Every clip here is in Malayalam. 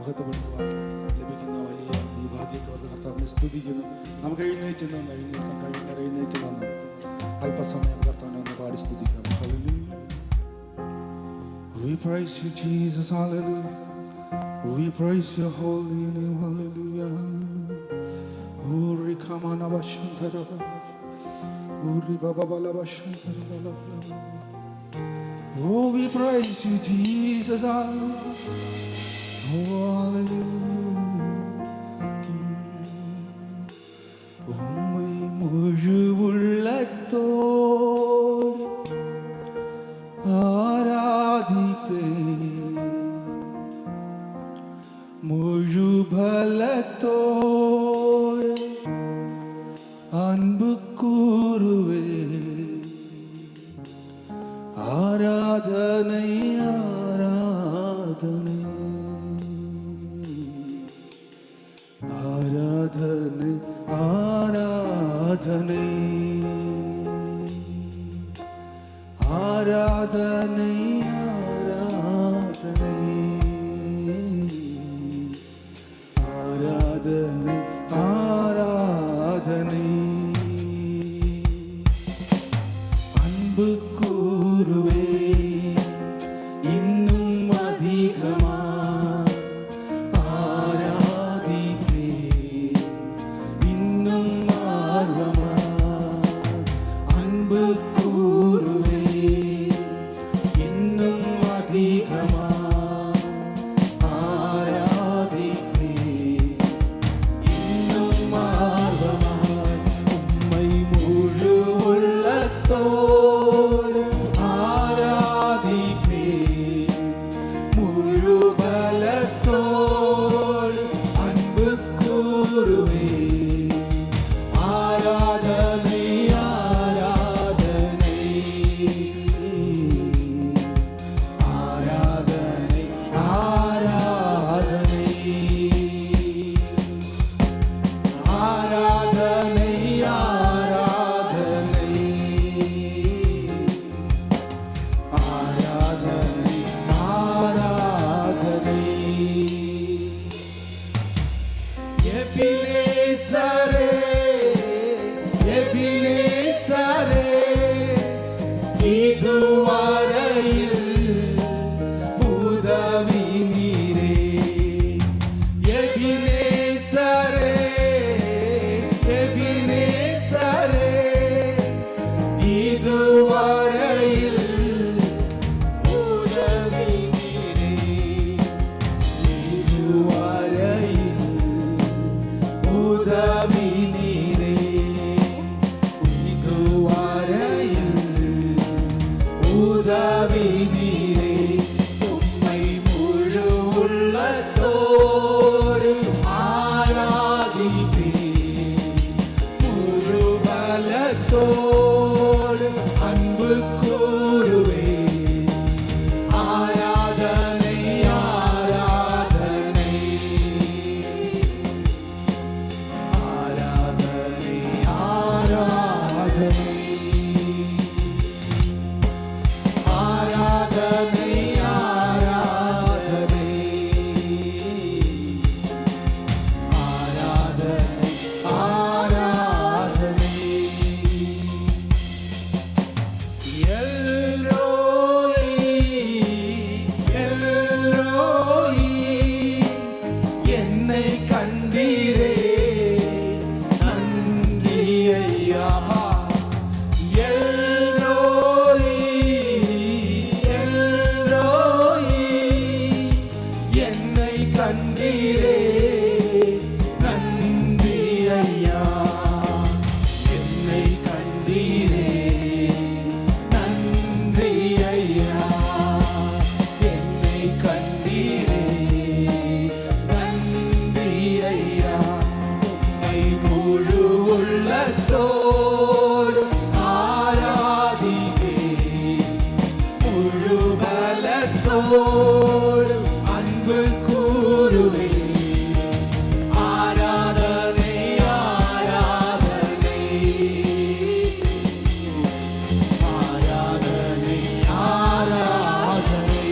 മഹത്വപ്പെടുത്തുവാൻ ലഭിക്കുന്ന വലിയ ഈ ഭാഗ്യത്തോടെ കർത്താവിനെ സ്തുതിക്കുന്നു. നമുക്ക് എഴുന്നേറ്റ് നിന്ന് അല്പസമയം കർത്താവിനെ ഒന്ന് പാടി സ്തുതിക്കാം. We praise you, Jesus, hallelujah. We praise your holy name, hallelujah. Uri kamana bashantara, uri baba bala bashantara. Oh, we praise you, Jesus, hallelujah. Oh, hallelujah. உம்மை முழு உள்ளத்தோடு ஆராதிப்பே, முழு பலத்தோடு அன்பு கூறுவே. ஆராதனை ஆராதனை ஆராதனை ஆராதனை ஆராதனை ஆராதனை ஆராதனை அன்பு கூறுவே இன்னும் அதிகமா ஆராதிப்பே இன்னும் ஆர்வமா அன்பு கூறுவே இன்னும் அதிகமா ஆராதிப்பே இன்னும் ஆர்வமா உம்மை முழு உள்ளத்தோடு ஆராதிப்பே முழு பலத்தோடு அன்பு கூறுவே. ஆராதனை ஆராதனை ஆராதனை ஆராதனை ஆராதனை ஆராதனை ஆராதனை ஆராதனை. எபினேசரே எபினேசரே இதுவரையில் உதவி நீரே. எபினேசரே எபினேசரே இதுவரையில் உதவி நீரே. இதுவரையில் உதவி நீரே. இதுவரையில் உதவி நீரே. உம்மை முழு உள்ளத்தோடு ஆராதிப்பே முழு பலத்தோடு அன்பு கூறுவே. ஆராதனை ஆராதனை ஆராதனை ஆராதனை ஆராதனை ஆராதனை ஆராதனை ஆராதனை. எல்ரோயி எல்ரோயி என்னை கண்டீரே நன்றி ஐயா. எல்ரோயி எல்ரோயி என்னை கண்டீரே நன்றி ஐயா. என்னை கண்டீரே நன்றி ஐயா. என்னை கண்டீரே நன்றி ஐயா. உம்மை முழு உள்ளத்தோடு ஆராதிப்பே முழு பலத்தோடு அன்பு கூறுவே. ஆராதனை ஆராதனை ஆராதனை ஆராதனை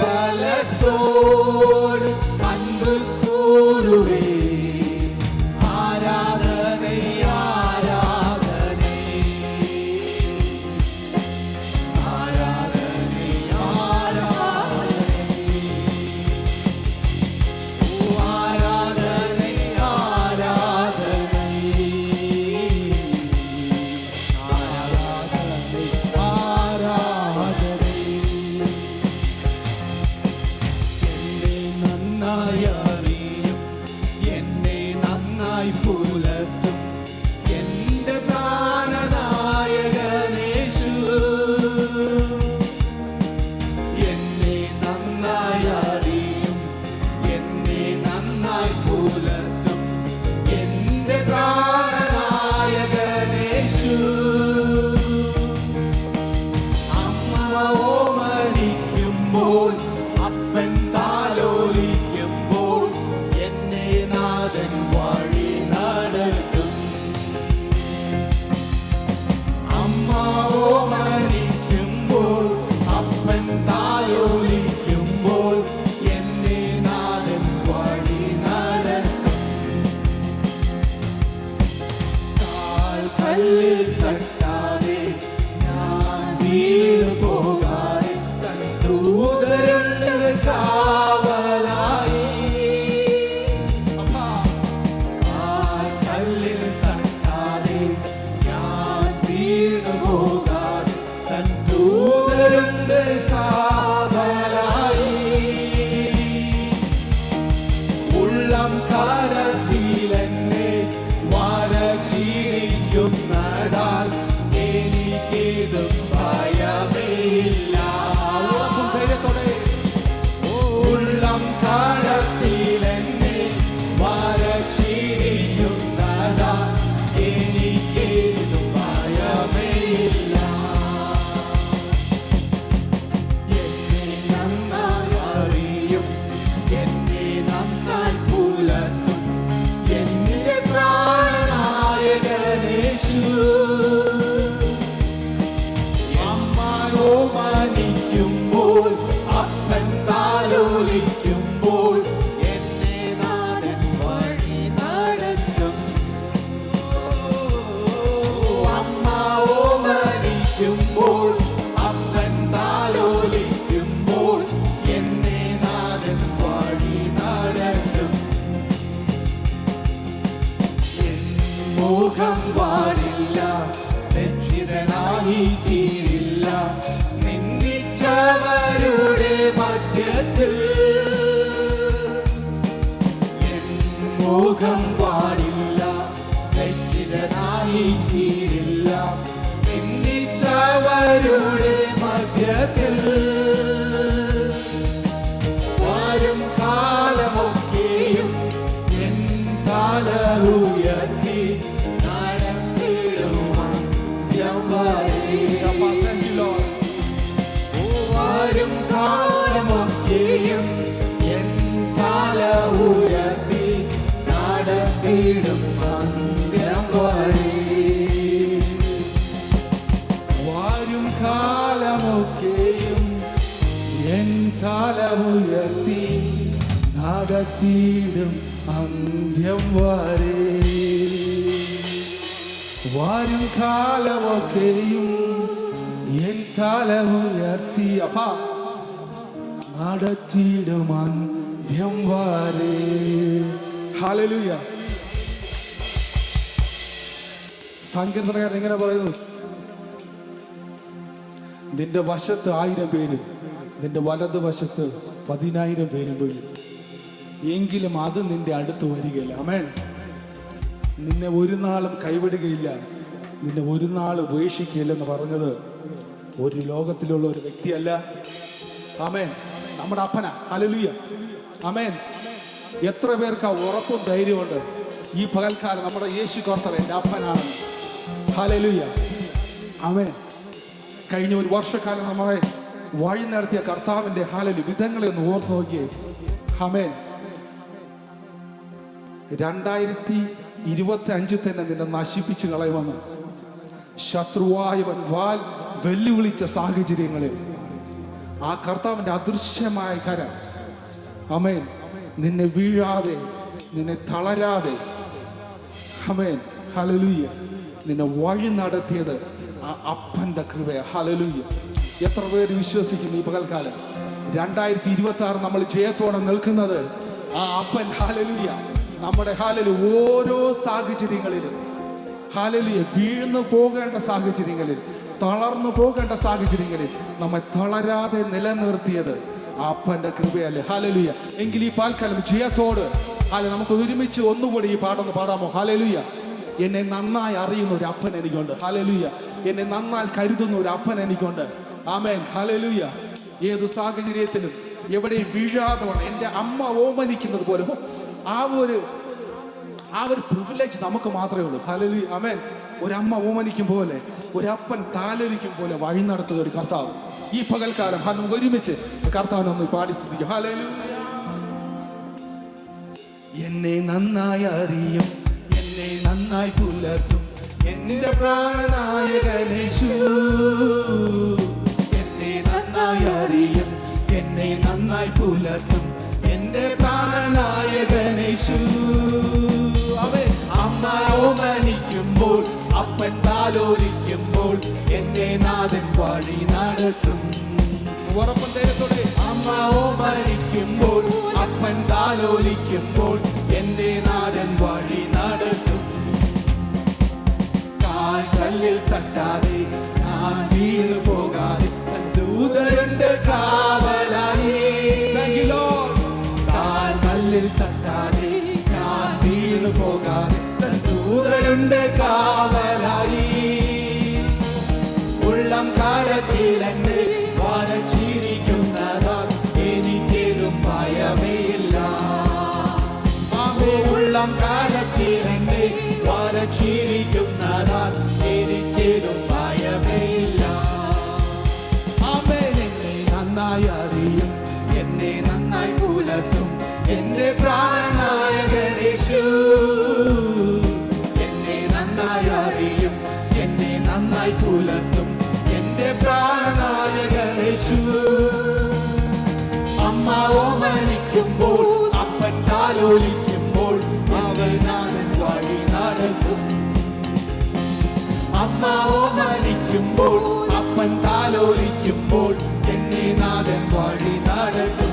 கரத்தோடு அன்பு கூறுவே. ஆராதனை ஆராதனை ஆராதனை ஆராதனை ஆராதனை ஆராதனை ஆராதனை. என்னை நன்னாய் அறியும், என்னை നന്നായി പുലർത്തും എന്റെ പ്രാണനായകനേശു. എന്നെ നന്നായി അറിയും, എന്നെ നന്നായി പുലർത്തും എന്റെ പ്രാണനായകനേശു. അമ്മ ഓമനിക്കുമ്പോൾ, അപ്പൻ താലോലിക്കുമ്പോൾ എന്നെ നാഥൻ വഴി നടത്തും. അമ്മ ഓമനിക്കുമ്പോൾ, അപ്പൻ താലോലിക്കുമ്പോൾ എന്നെ നാഥൻ വഴി നടത്തും. കാൽക്കല്ലിൽ തട്ടാതെ ഞാൻ വീണു പോകാതെ തൻ ദൂതരുണ്ട് കാവലായി. കാൽക്കല്ലിൽ തട്ടാതെ ഞാൻ വീണു പോകാതെ തൻ ദൂതരുണ്ട് കാവലായി. ഉള്ളം കരത്തിലെന്നെ വരച്ചിരിക്കുന്നതാൽ എനിക്കേതും ഭയമില്ല. ഉള്ളം കരത്തിലെന്നെ വരച്ചിരിക്കുന്നതാൽ എനിക്കേതും ഭയമില്ല. എന്നെ നന്നായി അറിയും, എന്നെ നന്നായി പുലർത്തും എന്റെ പ്രാണനായകനേശു. അമ്മ ഓമനിക്കുമ്പോൾ, അപ്പൻ താലോലിക്കുമ്പോൾ എന്നെ നാഥൻ വഴി നടത്തും. അമ്മ ഓമനിക്കുമ്പോൾ, അപ്പൻ താലോലിക്കുമ്പോൾ എന്നെ നാഥൻ വഴി നടത്തും. എൻ മുഖം വാടില്ല, രക്ഷിതനായി തീരില്ല നിന്ദിച്ചവരുടെ മധ്യത്തിൽ. എൻ മുഖം വാടില്ല, രക്ഷിതനായി തീരില്ല നിന്ദിച്ചവരുടെ മധ്യത്തിൽ. വരും കാലമൊക്കെയും എൻ തല ഉയർത്തി നടത്തിടും അന്ത്യം വരെ. വരും കാലമൊക്കെയും എൻ തല ഉയർത്തി നടത്തിടും അന്ത്യം വരെ. വരും കാലമൊക്കെയും എൻ തല ഉയർത്തി നടത്തിയിടും അന്ത്യം വരെ. വരും കാലമൊക്കെയും എൻ തല ഉയർത്തി അപ്പാ നടത്തിയിടും അന്ത്യം വരെ. ഹല്ലേലൂയ. സങ്കീർത്തനക്കാരൻ എങ്ങനെ പറയുന്നു? നിന്റെ വശത്ത് 1000 പേരും നിന്റെ വലത് വശത്ത് 10,000 പേരും വീഴും, എങ്കിലും അത് നിന്റെ അടുത്ത് വരികയില്ല. ആമേൻ. നിന്നെ ഒരു നാളും കൈവിടുകയില്ല, നിന്നെ ഒരു നാൾ ഉപേക്ഷിക്കുകയില്ലെന്ന് പറഞ്ഞത് ഒരു ലോകത്തിലുള്ള ഒരു വ്യക്തിയല്ല. ആമേൻ. നമ്മുടെ അപ്പനാ. ഹല്ലേലൂയ. ആമേൻ. എത്ര പേർക്ക് ആ ഉറപ്പും ധൈര്യമുണ്ട് ഈ പകൽക്കാലം നമ്മുടെ യേശു കർത്താവ് എൻ്റെ അപ്പനാണെന്ന്? ഹല്ലേലൂയ. ആമേൻ. കഴിഞ്ഞ ഒരു വർഷക്കാലം നമ്മളെ വഴി നടത്തിയ കർത്താവിൻ്റെ ഹല്ലേലൂയ വിധങ്ങളെ ഒന്ന് ഓർത്ത് നോക്കിയേ. ആമേൻ. 2025 തന്നെ നിന്നെ നശിപ്പിച്ച് ആ കർത്താവിൻ്റെ അദൃശ്യമായ കരം, ആമേൻ, നിന്നെ വീഴാതെ, നിന്നെ തളരാതെ, ആമേൻ, ഹല്ലേലൂയ, നിന്നെ വഴി നടത്തിയത് ആ അപ്പൻ്റെ കൃപ. ഹല്ലേലൂയ. എത്ര പേര് വിശ്വസിക്കുന്നു ഈ പകൽക്കാലം 2026 നമ്മൾ ജയത്തോടെ നിൽക്കുന്നത് ആ അപ്പൻ? ഹല്ലേലൂയ. നമ്മുടെ ഹല്ലേലൂയ ഓരോ സാഹചര്യങ്ങളിലും, ഹല്ലേലൂയ, വീഴ്ന്നു പോകേണ്ട സാഹചര്യങ്ങളിൽ, തളർന്നു പോകേണ്ട സാഹചര്യങ്ങളിൽ നമ്മെ തളരാതെ നിലനിർത്തിയത് ആ അപ്പൻ്റെ കൃപയല്ലേ? ഹല്ലേലൂയ. എങ്കിൽ ഈ പാൽക്കാലം ജയത്തോട് നമുക്ക് ഒരുമിച്ച് ഒന്നുകൂടി ഈ പാടൊന്ന് പാടാമോ? ഹല്ലേലൂയ. എന്നെ നന്നായി അറിയുന്ന ഒരു അപ്പൻ എനിക്കുണ്ട്. ഹല്ലേലൂയ. എന്നെ നന്നായി കരുതുന്ന ഒരു അപ്പൻ എനിക്കുണ്ട്. ആമേൻ. ഹല്ലേലൂയ. ഏത് സാഹചര്യത്തിലും എവിടെയും വീഴാതെ വേണം. എൻ്റെ അമ്മ ഓമനിക്കുന്നത് പോലെ ആ ഒരു പ്രിവിലേജ് നമുക്ക് മാത്രമേ ഉള്ളൂ. ഹല്ലേലൂയ. ആമേൻ. ഒരമ്മ ഓമനിക്കും പോലെ, ഒരപ്പൻ താലോലിക്കും പോലെ വഴി നടത്തുന്ന ഒരു കർത്താവ് ഈ പകൽക്കാലം നമുക്ക് ഒരുമിച്ച് കർത്താവിനൊന്ന് പാടി സ്തുതിക്കും. ഹല്ലേലൂയ. എന്നെ നന്നായി അറിയും, എന്നെ നന്നായി പുലർത്തും എന്റെ പ്രാണനായകനേശു. എന്നെ നന്നായി അറിയും, എന്നെ നന്നായി പുലർത്തും എന്റെ പ്രാണനായകനേശു. അവൻ അമ്മ ഓമനിക്കുമ്പോൾ, അപ്പൻ താലോലിക്കുമ്പോൾ എന്നെ നാഥൻ വഴി നടത്തും. ഉറപ്പൻ ധൈര്യത്തോടെ അമ്മ ഓമനിക്കുമ്പോൾ, അപ്പൻ താലോലിക്കുമ്പോൾ എന്റെ നാഥൻ വഴി നടത്തും. കാൽ കല്ലിൽ തട്ടാതെ ഞാൻ വീണു പോകാതെ ദൂതരുണ്ട് കാവലായി. കാൽ കല്ലിൽ തട്ടാതെ ഞാൻ വീണു പോകാതെ ദൂതരുണ്ട് കാവലായി. ഉള്ളം കാലത്തിൽ എന്നെ വരച്ചിരിക്കുന്നതാ എനിക്കേതും ഭയമേയില്ല. ഉള്ളം കാലത്തിൽ എന്നെ വരച്ചിരിക്കുന്നതാ എനിക്കേതും ഭയമേയില്ല. ആമേൻ. എന്നെ നന്നായി അറിയും, എന്നെ നന്നായി പുലർത്തും എന്റെ പ്രാണനായകനേശു. എന്നെ നന്നായി അറിയും, എന്നെ നന്നായി പുലർത്തും എന്റെ പ്രാണനായകനേശു. അമ്മ ഓമനിക്കുമ്പോൾ, അപ്പൻ താലോലിക്കുമ്പോൾ അവൻ നാഥൻ വഴി നടത്തും. അമ്മ ഓമനിക്കുമ്പോൾ, അപ്പൻ താലോലിക്കുമ്പോൾ എന്നെ നാഥൻ വഴി നടത്തും.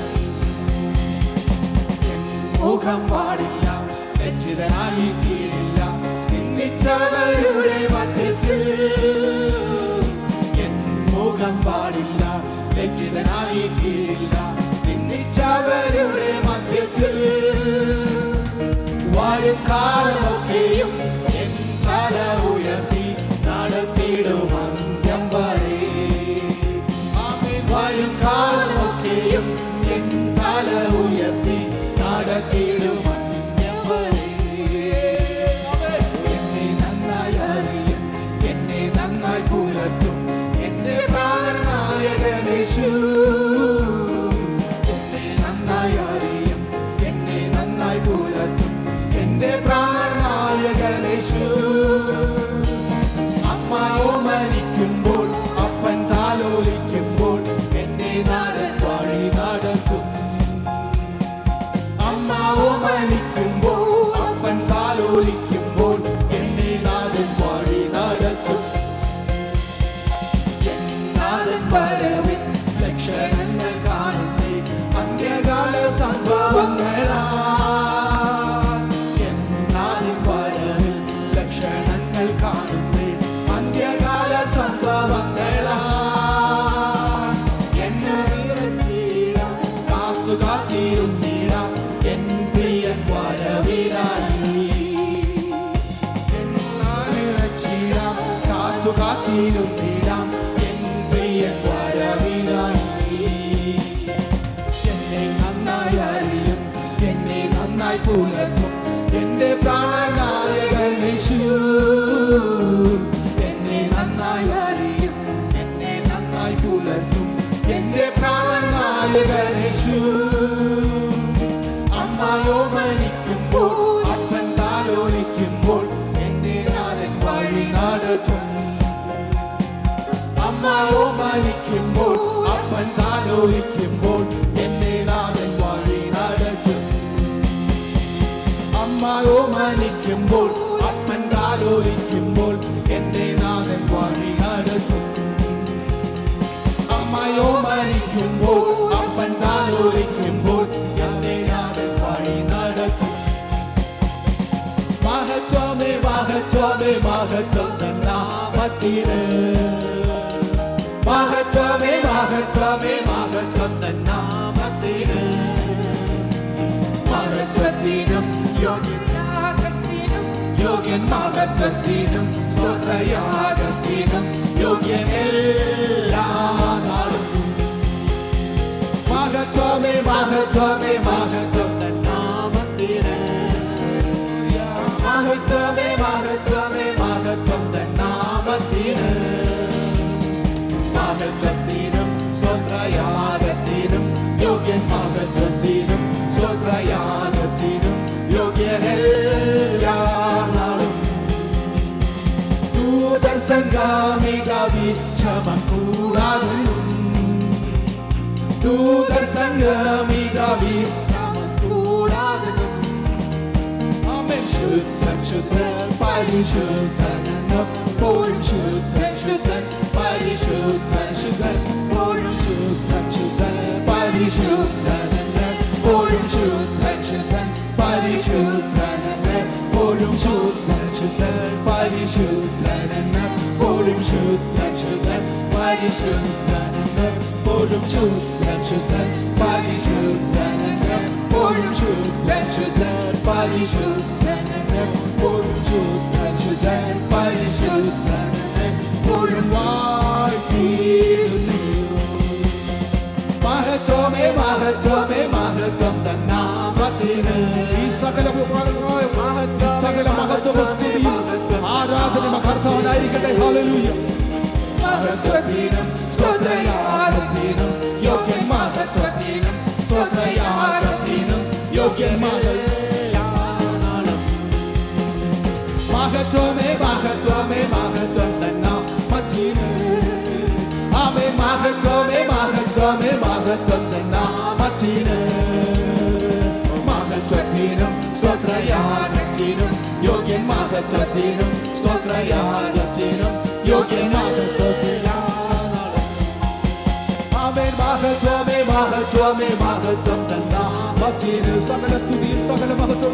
മുഖം പാടില്ല, ലജ്ജിതനായി തീരില്ല, നിന്ദിച്ചവരുടെ മധ്യത്തിൽ. എൻ മുഖം പാടില്ല, ലജ്ജിതനായി തീരില്ല, നിന്ദിച്ചവരുടെ മധ്യത്തിൽ. വരും കാലമൊക്കെയും എൻ തല ഉയർത്തി നടത്തിയിടും അന്ത്യം വരെ. വരും കാലമൊക്കെയും എൻ തല ഉയർത്തി നടത്തിയിടും അന്ത്യം വരെ. എന്നെ നന്നായി അറിയും, എന്നെ നന്നായി പുലർത്തും എന്റെ പ്രാണനായകനേശു. എന്നെ നന്നായി അറിയും, എന്നെ നന്നായി പുലർത്തും എന്റെ പ്രാണനായകനേശു. അമ്മ ഓമനിക്കുമ്പോൾ, അപ്പൻ താലോലിക്കുമ്പോൾ എന്നെ നാഥൻ വഴി നടത്തും. അമ്മ ഓമനിക്കുമ്പോൾ, അപ്പൻ താലോലിക്കുമ്പോൾ എന്നെ നാഥൻ വഴി നടത്തും. നാഥൻ വരവിൻ ലക്ഷണങ്ങൾ കാണുന്നേ അന്ത്യകാല സംഭവങ്ങളാ. നാഥൻ വരവിൽ ലക്ഷണങ്ങൾ കാണുന്നേ അന്ത്യകാല സംഭവങ്ങളാ. എന്നെ നിറച്ചിടാം, കാത്തു കാത്തിരുന്നിടാം എൻ പ്രിയൻ വരവിനായി. നിറച്ചിടാം, കാത്തു കാത്തിരുന്നിടാം എൻ പ്രിയൻ വരവിനായി. എന്നെ നന്നായി അറിയും, എന്നെ നന്നായി പുലർത്തും എന്റെ പ്രാണനായകനേശു. എന്നെ നന്നായി അറിയും, എന്നെ നന്നായി പുലർത്തും എന്റെ പ്രാണനായകനേശു. അമ്മ ഓമനിക്കുമ്പോൾ, അപ്പൻ താലോലിക്കുമ്പോൾ എന്റെ നാഥൻ വഴി നടത്തും. അമ്മ ഓമനിക്കുമ്പോൾ, അപ്പൻ താലോലിക്കുമ്പോൾ താലോലിക്കുമ്പോൾ എന്നെ നാഥൻ വഴി നടത്തും. അമ്മ ഓമനിക്കുമ്പോൾ അപ്പൻ താലോലിക്കുമ്പോൾ എന്നെ നാഥൻ വഴി നടത്തും. അമ്മയോ മരിക്കുമ്പോൾ അപ്പൻ താലോലിക്കുമ്പോൾ എന്നെ നാഥൻ വഴി നടത്തും. മഹത്വമേ മഹത്വമേ മഹത്വം തന്നാമത്തിന്. മഹത്വമേ മഹത്വമേ മഹത്വം തന്നാമത്തിന്. മഹത്വത്തിനും യോഗ്യൻ മഹത്വത്തിനും സ്തോത്രയാഗത്തിനും യോഗ്യനെല്ലാ നാളും. മഹത്വമേ മഹത്വമേ മഹത്വം തന്നാമത്തിന്. മഹത്വമേ മഹത്വമേ മഹത്വം തന്നാമത്തിന്. മഹത്വത്തിനും സ്തോത്രയാഗത്തിനും യോഗ്യൻ മഹത്വത്തിനും സ്തോത്രയാഗത്തിനും യോഗ്യനെല്ലാ നാളും. ദൂതസംഗാമിക വിശ്രമം കൂടാതെയും ദൂതസംഗാമിക വിശ്രമം കൂടാതെയും ആമേൻ. ശുദ്ധൻ ശുദ്ധൻ പരിശുദ്ധനെന്നും പോഴും ശുദ്ധൻ ശുദ്ധൻ പരിശുദ്ധൻ ശുദ്ധൻ പോഴും ശുദ്ധൻ ശുദ്ധൻ പരിശുദ്ധനെന്ന് പോഴും ശുദ്ധൻ ശുദ്ധൻ പരിശുദ്ധനെന്ന് പോഴും ശുദ്ധൻ ശുദ്ധൻ പരിശുദ്ധനെന്ന് പോഴും ശുദ്ധൻ ശുദ്ധൻ പരിശുദ്ധനെന്ന് പോഴും ശുദ്ധൻ ശുദ്ധൻ പരിശുദ്ധനെന്ന് പോഴും ശുദ്ധൻ ശുദ്ധൻ പരിശുദ്ധനെന്ന് പോഴും ശുദ്ധൻ ശുദ്ധൻ പരിശുദ്ധനെന്ന് പോഴും വാഴ്ത്തിയിടുന്നു. മഹത്വമേ മഹത്വമേ മഹത്വം തന്നാമത്തിന്. ഈ സകല സകല മഹത്വ സ്തുതിയും ആരാധനയും കർത്താവിനായിരിക്കട്ടെ. ഹല്ലേലൂയ. മഹത്വത്തിനും സ്തോത്രയാഗത്തിനും യോഗ്യൻ മഹത്വത്തിനും സ്തോത്രയാഗത്തിനും യോഗ്യൻ മഹത്വമേ മഹത്വമേ മഹത്വം തന്നാമത്തിന്. ആമേൻ. മഹത്വമേ മഹത്വമേ മഹത്വം തന്നാമത്തിന്. മഹത്വത്തിനും സ്തോത്രയാഗത്തിനും യോഗ്യൻ മഹത്വത്തിനും സ്തോത്രയാഗത്തിനും യോഗ്യൻ മഹത്വത്തിനും. ആമേൻ. മഹത്വമേ മഹത്വമേ മഹത്വം തന്നാമത്തിന്. സകല സ്തുതിയും സകല മഹത്വം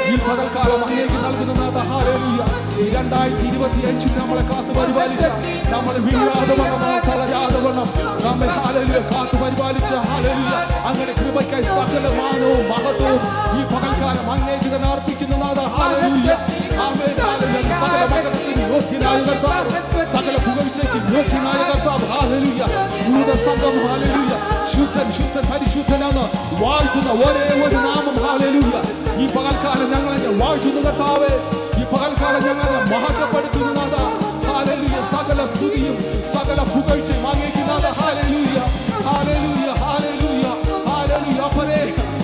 ഈ പകൽക്കാലം അങ്ങേക്ക് നൽകുന്നതാണ്. ഹല്ലേലൂയ. 2025 നമ്മളെ കാത്തു പരിപാലിച്ച, നമ്മളെ വീഴാതെ വണ്ണം തളരാതെ വണ്ണം നമ്മെ ഹല്ലേലൂയ കാത്തു പരിപാലിച്ച ഹല്ലേലൂയ അങ്ങനെ കൃപയ്ക്കായി സകല മാനവും മഹത്വവും ഈ പകൽക്കാലം അങ്ങേക്ക് തന്നെ അർപ്പിക്കുന്നതാണ്. ഹല്ലേലൂയ. ആമേൻ. ഹല്ലേലൂയ. സകല മഹത്വത്തിന് യോഗ്യനായ കർത്താവ്, സകല പുകഴ്ചയ്ക്ക് യോഗ്യനായ കർത്താവ്. ഹല്ലേലൂയ. ദൂതസംഘം ഹല്ലേലൂയ ശുദ്ധൻ ശുദ്ധൻ പരിശുദ്ധനെന്ന് വാഴ്ത്തുന്ന ഒരേ ഒരു നാമം. ഹല്ലേലൂയ. ഈ പകൽക്കാലം ഞങ്ങളെ വാഴ്ത്തുന്ന കർത്താവേ, ഈ പകൽക്കാലം ഞങ്ങളെ മഹത്വപ്പെടുത്തുന്നതാ. ഹല്ലേലൂയ. സകല സ്തുതിയും സകല പുകഴ്ചയും അങ്ങേക്കുന്നതാ. ഹല്ലേലൂയ ഹല്ലേലൂയ ഹല്ലേലൂയ ഹല്ലേലൂയ. അപ്പനെ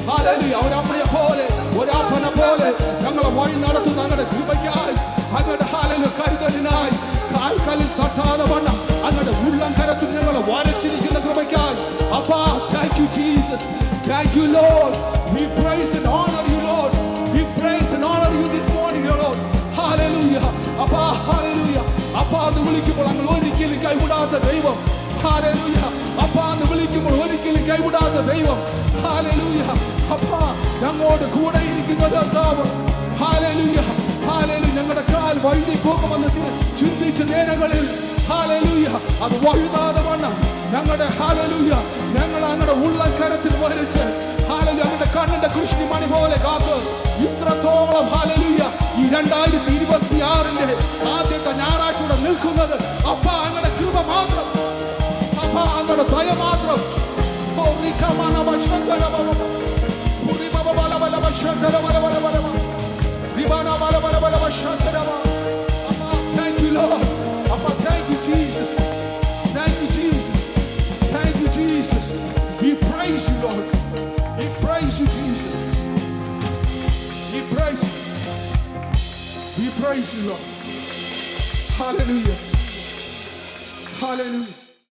ഹല്ലേലൂയ. ഒരമ്മയെ പോലെ ഒരപ്പനെ പോലെ ഞങ്ങളെ വഴി നടത്തുന്ന അങ്ങയുടെ കൃപയ്ക്കായി, അങ്ങയുടെ ഹല്ലേലൂയ കരുതലിനായി, കാൽക്കലിൽ തട്ടാതെ വണ്ണം അങ്ങയുടെ ഉള്ളം കരത്തിൽ ഞങ്ങളെ വരച്ചിരിക്കുന്ന കൃപയ്ക്കായി അപ്പാ, thank you Jesus. Thank you Lord. We praise and honor you Lord. We praise and honor you this morning Lord. Hallelujah. അപ്പാ hallelujah. അപ്പാ എന്ന് വിളിക്കുമ്പോൾ അങ്ങ് ഒരിക്കലും കൈവിടാത്ത ദൈവം. Hallelujah. അപ്പാ എന്ന് വിളിക്കുമ്പോൾ ഒരിക്കലും കൈവിടാത്ത ദൈവം. Hallelujah. അപ്പാ ഞങ്ങളോട് കൂടെ ഇരിക്കുന്ന കർത്താവ്. Hallelujah. Hallelujah. ഞങ്ങളുടെ കാൽ വഴുതി പോകുമെന്ന് ചിന്തിച്ച നേരങ്ങളിൽ ഹല്ലേലൂയ അത് വഴുതാതെ വണ്ണം ഞങ്ങളുടെ ഹല്ലേലൂയ ഞങ്ങൾ അങ്ങയുടെ ഉള്ളക്കരത്തിൽ വരച്ച് ഹല്ലേലൂയ അങ്ങയുടെ കണ്ണിന്റെ കൃഷ്ണിമണി പോലെ കാത്ത് ഇത്രത്തോളം ഹല്ലേലൂയ ഈ 2026 ആദ്യത്തെ ഞായറാഴ്ചയുടെ നിൽക്കുന്നത് അപ്പാ അങ്ങയുടെ കൃപ മാത്രം, അപ്പാ അങ്ങയുടെ ദയ മാത്രം. Thank you Lord. Thank you Jesus. Thank you Jesus. Thank you Jesus. We praise you Lord. We praise you Jesus. We praise you. We praise you Lord. Hallelujah. Hallelujah.